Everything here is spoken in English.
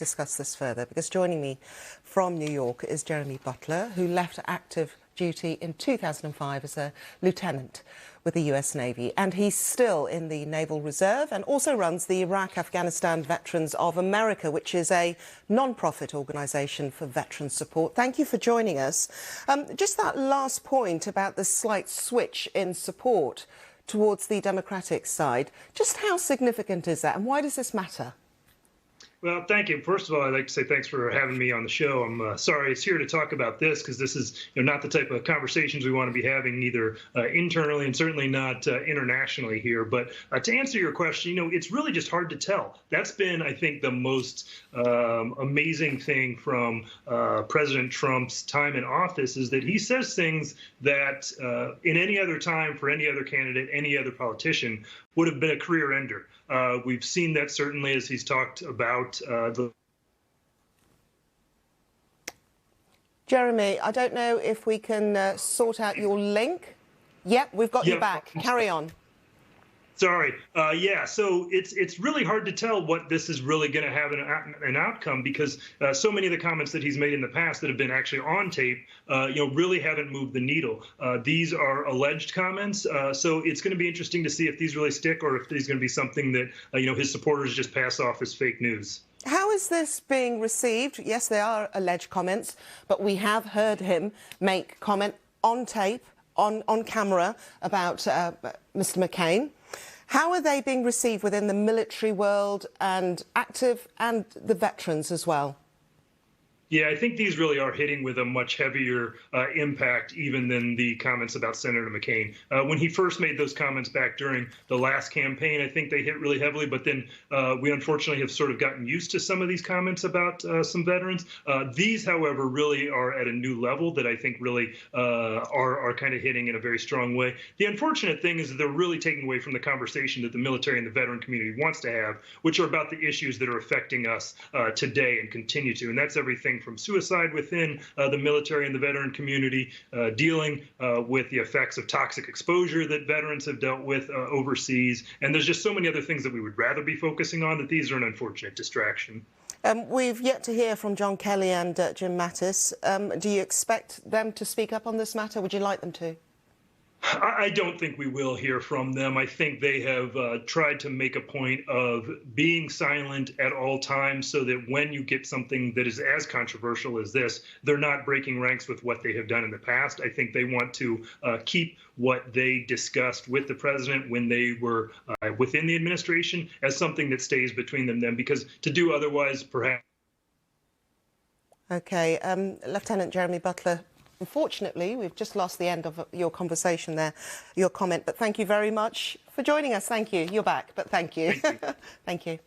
Discuss this further, because joining me from New York is Jeremy Butler, who left active duty in 2005 as a lieutenant with the US Navy, and he's still in the Naval Reserve and also runs the Iraq-Afghanistan Veterans of America, which is a non-profit organisation for veteran support. Thank you for joining us. Just that last point about the slight switch in support towards the Democratic side, just how significant is that, and why does this matter? Well, thank you. First of all, I'd like to say thanks for having me on the show. I'm sorry it's here to talk about this because this is not the type of conversations we want to be having, neither internally and certainly not internationally here. But to answer your question, it's really just hard to tell. That's been, I think, the most amazing thing from President Trump's time in office is that he says things that in any other time for any other candidate, any other politician would have been a career ender. We've seen that certainly as he's talked about Jeremy, I don't know if we can sort out your link. Yep, we've got you back. Carry on. Sorry. Yeah, so it's really hard to tell what this is really going to have an outcome because so many of the comments that he's made in the past that have been actually on tape, really haven't moved the needle. These are alleged comments, so it's going to be interesting to see if these really stick or if these are going to be something that his supporters just pass off as fake news. How is this being received? Yes, they are alleged comments, but we have heard him make comment on tape, on camera about Mr. McCain. How are they being received within the military world and active and the veterans as well? Yeah, I think these really are hitting with a much heavier impact even than the comments about Senator McCain. When he first made those comments back during the last campaign, I think they hit really heavily, but then we unfortunately have sort of gotten used to some of these comments about some veterans. These, however, really are at a new level that I think really are kind of hitting in a very strong way. The unfortunate thing is that they're really taking away from the conversation that the military and the veteran community wants to have, which are about the issues that are affecting us today and continue to, and that's everything from suicide within the military and the veteran community, dealing with the effects of toxic exposure that veterans have dealt with overseas. And there's just so many other things that we would rather be focusing on that these are an unfortunate distraction. We've yet to hear from John Kelly and Jim Mattis. Do you expect them to speak up on this matter? Would you like them to? I don't think we will hear from them. I think they have tried to make a point of being silent at all times so that when you get something that is as controversial as this, they're not breaking ranks with what they have done in the past. I think they want to keep what they discussed with the president when they were within the administration as something that stays between them, because to do otherwise, perhaps. Okay, Lieutenant Jeremy Butler. Unfortunately, we've just lost the end of your conversation there, your comment, but thank you very much for joining us. Thank you. You're back, but thank you. Thank you. Thank you.